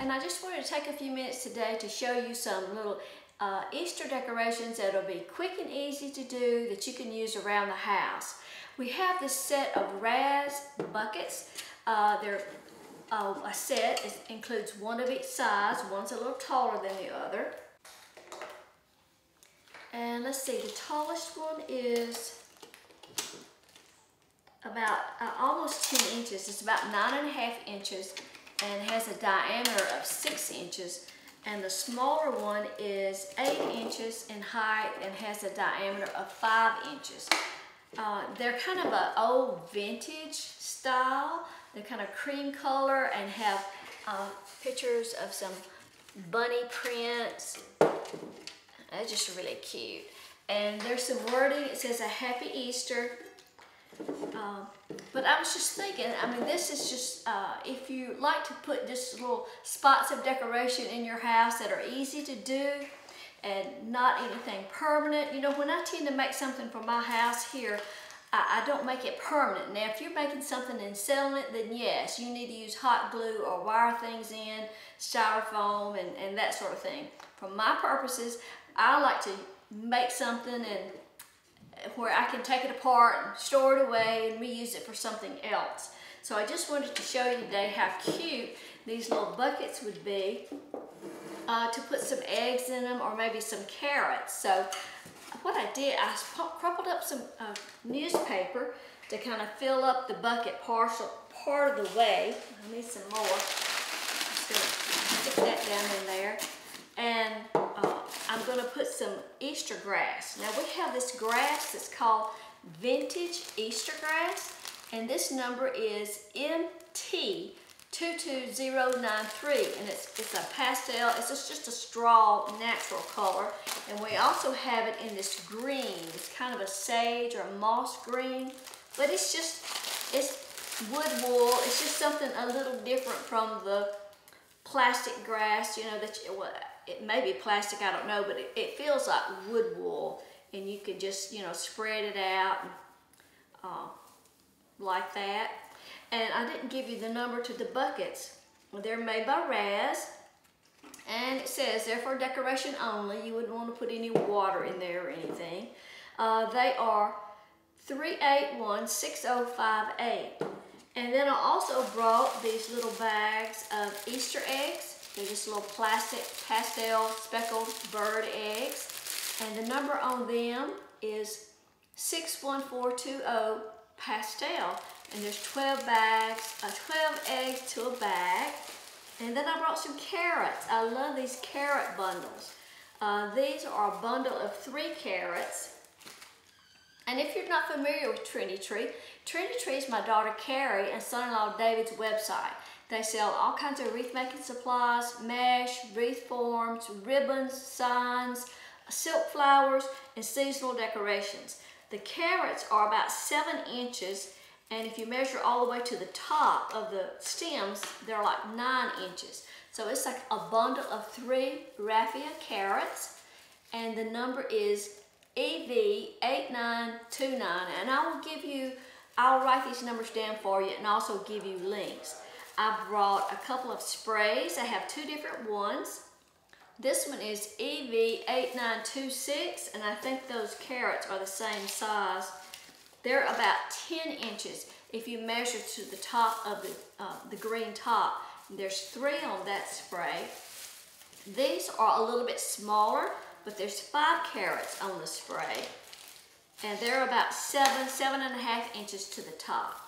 And I just wanted to take a few minutes today to show you some little Easter decorations that'll be quick and easy to do that you can use around the house. We have this set of RAZ buckets. They're a set. It includes one of each size. One's a little taller than the other. And let's see, the tallest one is about almost 10 inches. It's about 9.5 inches and has a diameter of 6 inches. And the smaller one is 8 inches in height and has a diameter of 5 inches. They're kind of an old vintage style. They're kind of cream color and have pictures of some bunny prints. They're just really cute. And there's some wording. It says a Happy Easter. But I was just thinking, I mean, this is just, if you like to put just little spots of decoration in your house that are easy to do and not anything permanent. You know, when I tend to make something for my house here, I don't make it permanent. Now, if you're making something and selling it, then yes, you need to use hot glue or wire things in, styrofoam and that sort of thing. For my purposes, I like to make something and where I can take it apart and store it away and reuse it for something else. So I just wanted to show you today how cute these little buckets would be to put some eggs in them or maybe some carrots. So what I did, I crumpled up some newspaper to kind of fill up the bucket part of the way. I need some more. I'm just going to stick that down in there. And I'm going to put some Easter grass. Now we have this grass that's called Vintage Easter grass, and this number is MT22093, and it's a pastel. It's just a straw natural color, and we also have it in this green. It's kind of a sage or a moss green, but it's wood wool. It's just something a little different from the plastic grass, you know, it may be plastic, I don't know, but it feels like wood wool, and you can just, you know, spread it out like that. And I didn't give you the number to the buckets. They're made by RAZ, and it says they're for decoration only. You wouldn't want to put any water in there or anything. They are 3816058. And then I also brought these little bags of Easter eggs. They're just little plastic pastel speckled bird eggs. And the number on them is 61420 pastel. And there's 12 bags, 12 eggs to a bag. And then I brought some carrots. I love these carrot bundles. These are a bundle of 3 carrots. And if you're not familiar with Trendy Tree is my daughter Carrie and son-in-law David's website. They sell all kinds of wreath making supplies, mesh, wreath forms, ribbons, signs, silk flowers, and seasonal decorations. The carrots are about 7 inches, and if you measure all the way to the top of the stems, they're like 9 inches. So it's like a bundle of 3 raffia carrots, and the number is EV8929, and I'll write these numbers down for you and also give you links. I brought a couple of sprays. I have 2 different ones. This one is EV8926, and I think those carrots are the same size. They're about 10 inches if you measure to the top of the green top. There's 3 on that spray. These are a little bit smaller, but there's 5 carrots on the spray, and they're about 7.5 inches to the top.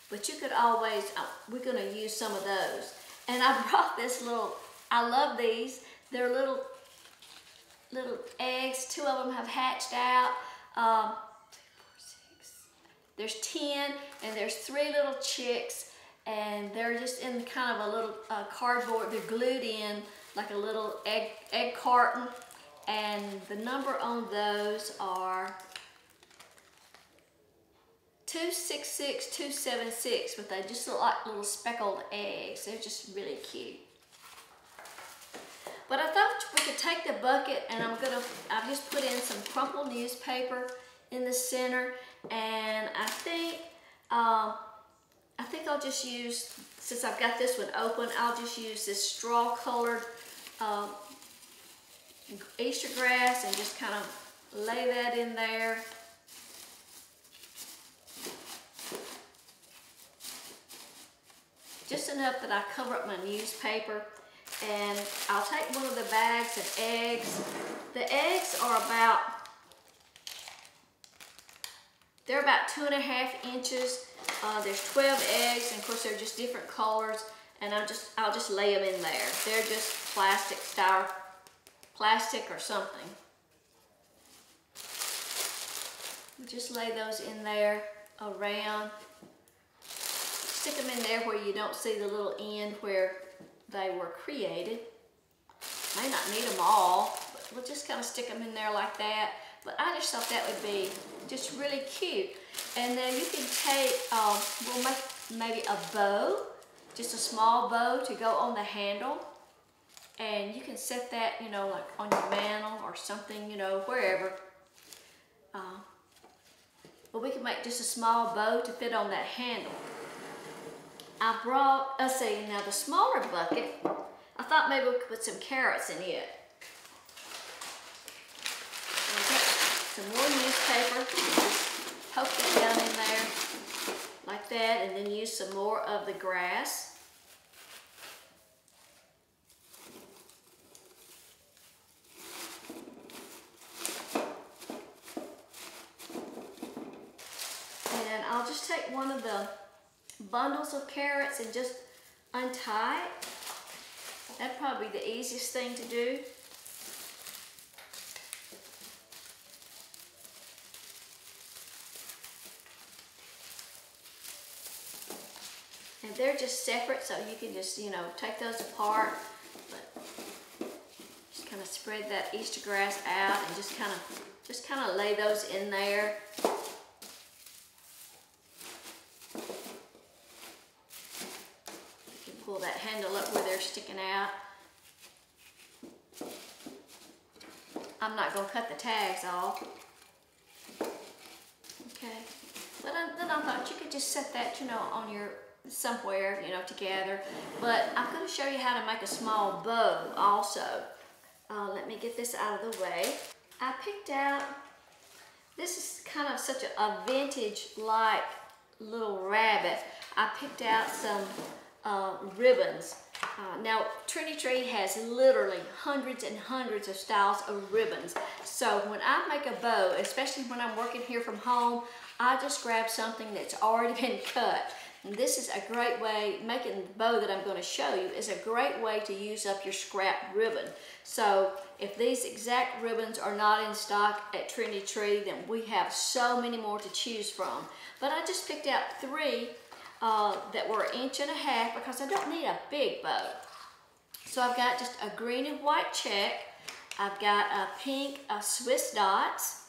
But you could always, we're going to use some of those. And I brought this little, I love these. They're little eggs. 2 of them have hatched out. 2, 4, 6. There's 10, and there's 3 little chicks, and they're just in kind of a little cardboard. They're glued in like a little egg carton. And the number on those are 266276, but they just look like little speckled eggs. They're just really cute. But I thought we could take the bucket, and I've just put in some crumpled newspaper in the center, and I think I'll just use since I've got this one open, I'll just use this straw colored Easter grass and just kind of lay that in there. Just enough that I cover up my newspaper. And I'll take one of the bags of eggs. The eggs are they're about 2.5 inches. There's 12 eggs, and of course they're just different colors. And I'll just lay them in there. They're just plastic or something. We'll just lay those in there around. Stick them in there where you don't see the little end where they were created. May not need them all, but we'll just kind of stick them in there like that. But I just thought that would be just really cute. And then you can take, we'll make maybe a bow, just a small bow to go on the handle. And you can set that, you know, like on your mantle or something, you know, wherever. But we can make just a small bow to fit on that handle. I brought, let's see, now the smaller bucket, I thought maybe we could put some carrots in it. Some more newspaper, poke that down in there like that, and then use some more of the grass. And I'll just take one of the bundles of carrots and just untie it. That'd probably be the easiest thing to do. And they're just separate, so you can just, you know, take those apart. But just kind of spread that Easter grass out and just kind of lay those in there. Pull that handle up where they're sticking out. I'm not going to cut the tags off. Okay. But then I thought you could just set that, you know, on your, somewhere, you know, together. But I'm going to show you how to make a small bow also. Let me get this out of the way. I picked out, this is kind of such a vintage-like little rabbit. I picked out some ribbons. Now, Trendy Tree has literally hundreds and hundreds of styles of ribbons. So when I make a bow, especially when I'm working here from home, I just grab something that's already been cut. And this is a great way, making the bow that I'm going to show you is a great way to use up your scrap ribbon. So if these exact ribbons are not in stock at Trendy Tree, then we have so many more to choose from. But I just picked out 3 that were 1.5 inches because I don't need a big bow. So I've got just a green and white check, I've got a pink Swiss dots,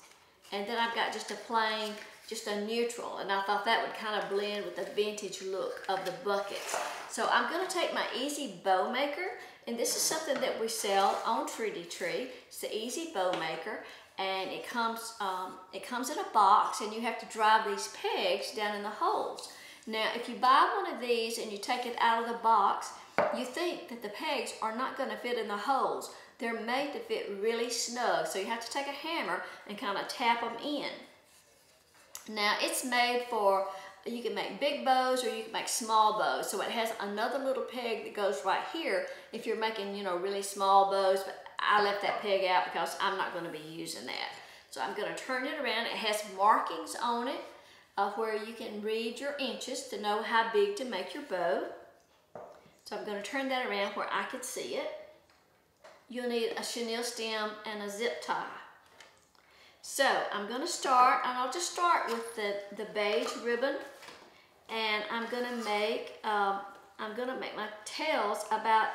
and then I've got just a plain, just a neutral, and I thought that would kind of blend with the vintage look of the buckets. So I'm going to take my Easy Bow Maker, and this is something that we sell on Trendy Tree. It's the Easy Bow Maker, and it comes in a box, and you have to drive these pegs down in the holes. Now, if you buy one of these and you take it out of the box, you think that the pegs are not going to fit in the holes. They're made to fit really snug, so you have to take a hammer and kind of tap them in. Now, it's made for, you can make big bows or you can make small bows. So it has another little peg that goes right here if you're making, you know, really small bows, but I left that peg out because I'm not going to be using that. So I'm going to turn it around. It has markings on it where you can read your inches to know how big to make your bow. So I'm going to turn that around where I can see it. You'll need a chenille stem and a zip tie. So I'm going to start, and I'll just start with the beige ribbon, and I'm going to make my tails about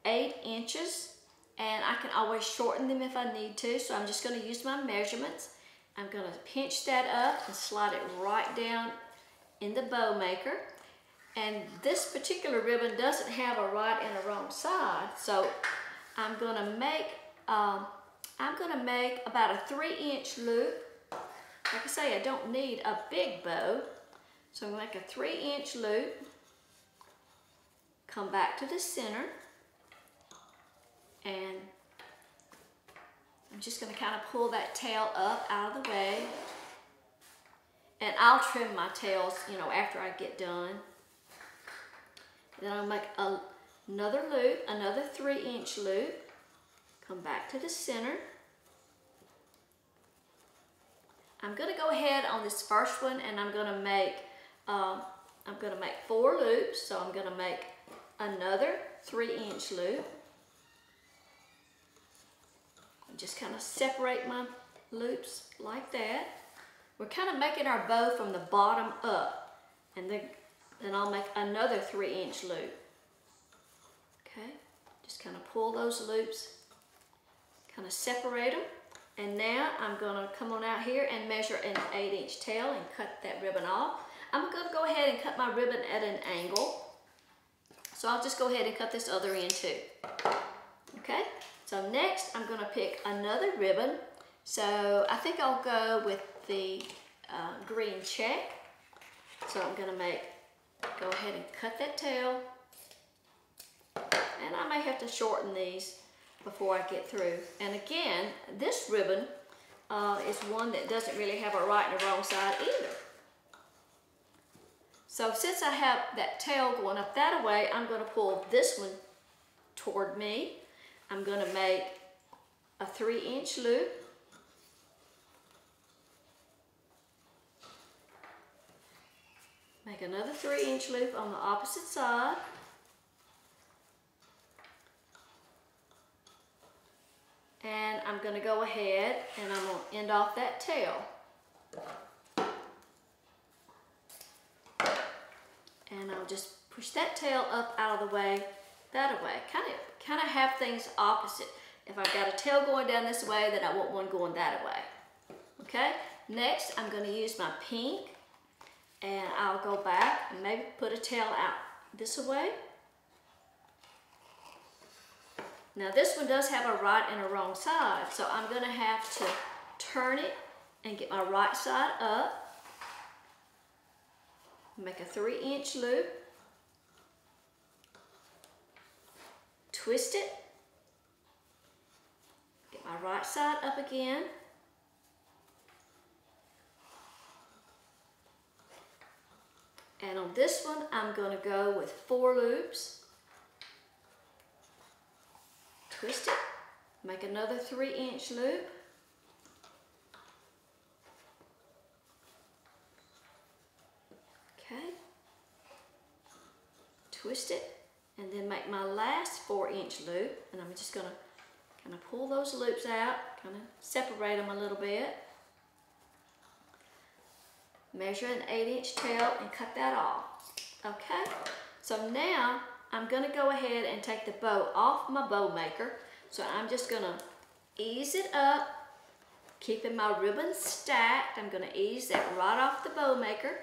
8 inches, and I can always shorten them if I need to. So I'm just going to use my measurements. I'm going to pinch that up and slide it right down in the bow maker. And this particular ribbon doesn't have a right and a wrong side, so I'm going to make about a 3-inch loop. Like I say, I don't need a big bow, so I'm going to make a 3-inch loop. come back to the center, and I'm just going to kind of pull that tail up out of the way. And I'll trim my tails, you know, after I get done. Then I'll make another loop, another 3-inch loop. Come back to the center. I'm going to go ahead on this first one, and I'm going to make 4 loops. So I'm going to make another 3-inch loop. Just kind of separate my loops like that. We're kind of making our bow from the bottom up, and then I'll make another 3-inch loop. Okay, just kind of pull those loops, kind of separate them, and now I'm going to come on out here and measure an 8-inch tail and cut that ribbon off. I'm going to go ahead and cut my ribbon at an angle, so I'll just go ahead and cut this other end too. Okay, so next I'm going to pick another ribbon. So I think I'll go with the green check. So I'm going to go ahead and cut that tail. And I may have to shorten these before I get through. And again, this ribbon is one that doesn't really have a right and a wrong side either. So since I have that tail going up that way, I'm going to pull this one toward me. I'm going to make a 3-inch loop. Make another 3-inch loop on the opposite side. And I'm going to go ahead and I'm going to end off that tail. And I'll just push that tail up out of the way, that way. Kind of have things opposite. If I've got a tail going down this way, then I want one going that way. Okay? Next, I'm going to use my pink. And I'll go back and maybe put a tail out this way. Now this one does have a right and a wrong side, so I'm going to have to turn it and get my right side up. Make a 3-inch loop. Twist it. Get my right side up again. And on this one, I'm going to go with 4 loops. Twist it, make another 3-inch loop. Okay. Twist it, and then make my last 4-inch loop. And I'm just going to kind of pull those loops out, kind of separate them a little bit. Measure an 8-inch tail and cut that off. Okay, so now I'm going to go ahead and take the bow off my bow maker. So I'm just going to ease it up, keeping my ribbon stacked. I'm going to ease that right off the bow maker.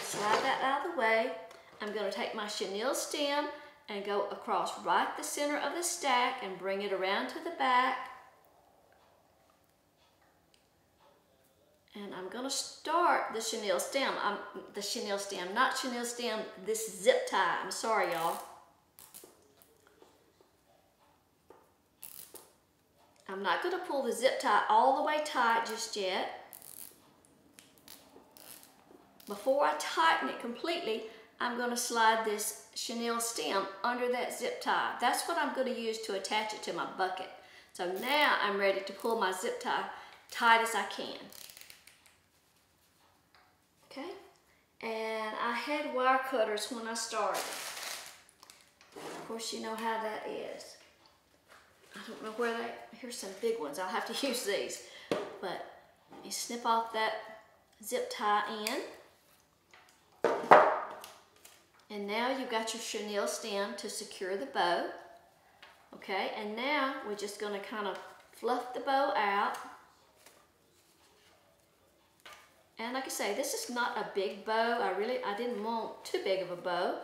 Slide that out of the way. I'm going to take my chenille stem and go across right the center of the stack and bring it around to the back. And I'm going to start the chenille stem. Not chenille stem, this zip tie. I'm sorry, y'all. I'm not going to pull the zip tie all the way tight just yet. Before I tighten it completely, I'm going to slide this chenille stem under that zip tie. That's what I'm going to use to attach it to my bucket. So now I'm ready to pull my zip tie tight as I can. Okay, and I had wire cutters when I started. Of course, you know how that is. I don't know where here's some big ones. I'll have to use these. But you snip off that zip tie end. And now you've got your chenille stem to secure the bow. Okay, and now we're just going to kind of fluff the bow out. And like I say, this is not a big bow. I didn't want too big of a bow.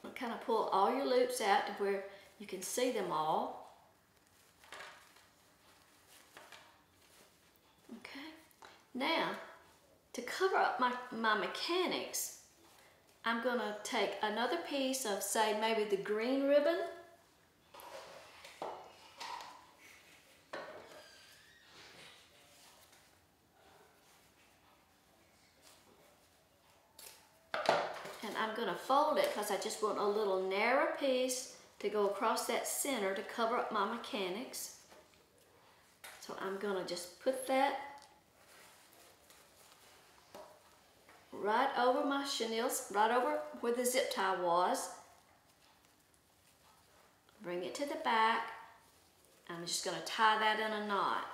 I'll kind of pull all your loops out to where you can see them all. Okay. Now, to cover up my mechanics, I'm gonna take another piece of, say, maybe the green ribbon. And I'm gonna fold it because I just want a little narrow piece to go across that center to cover up my mechanics. So I'm gonna just put that right over my chenille, right over where the zip tie was. Bring it to the back. I'm just gonna tie that in a knot.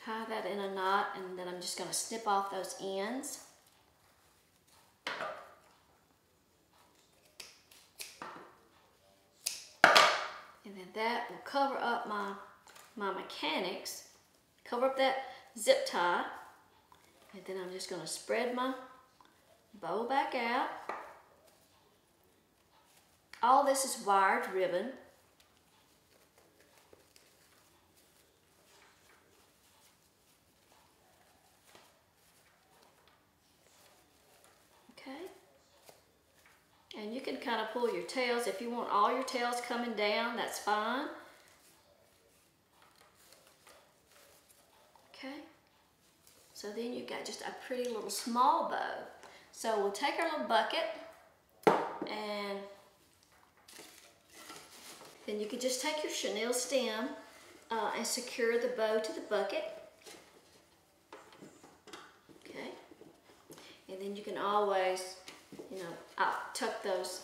Tie that in a knot, and then I'm just going to snip off those ends. And then that will cover up my mechanics, cover up that zip tie, and then I'm just going to spread my bow back out. All this is wired ribbon. And you can kind of pull your tails. If you want all your tails coming down, that's fine. Okay. So then you've got just a pretty little small bow. So we'll take our little bucket, and then you can just take your chenille stem and secure the bow to the bucket. Okay. And then you can always, you know, I'll tuck those,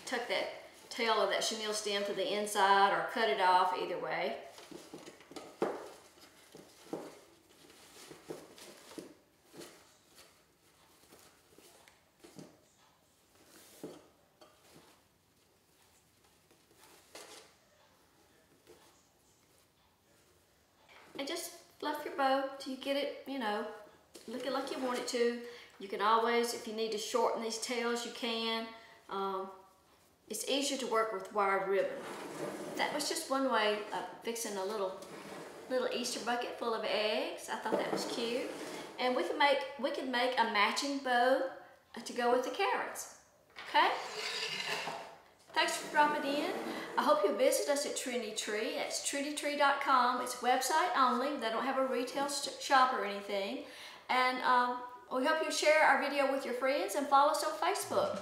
tuck that tail of that chenille stem to the inside or cut it off, either way. And just fluff your bow till you get it, you know, looking like you want it to. You can always, if you need to shorten these tails, you can. It's easier to work with wired ribbon. That was just one way of fixing a little Easter bucket full of eggs. I thought that was cute. And we could make a matching bow to go with the carrots. Okay? Thanks for dropping in. I hope you'll visit us at Trendy Tree. It's trendytree.com. It's website only. They don't have a retail shop or anything. And we hope you'll share our video with your friends and follow us on Facebook.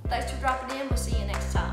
Thanks for dropping in. We'll see you next time.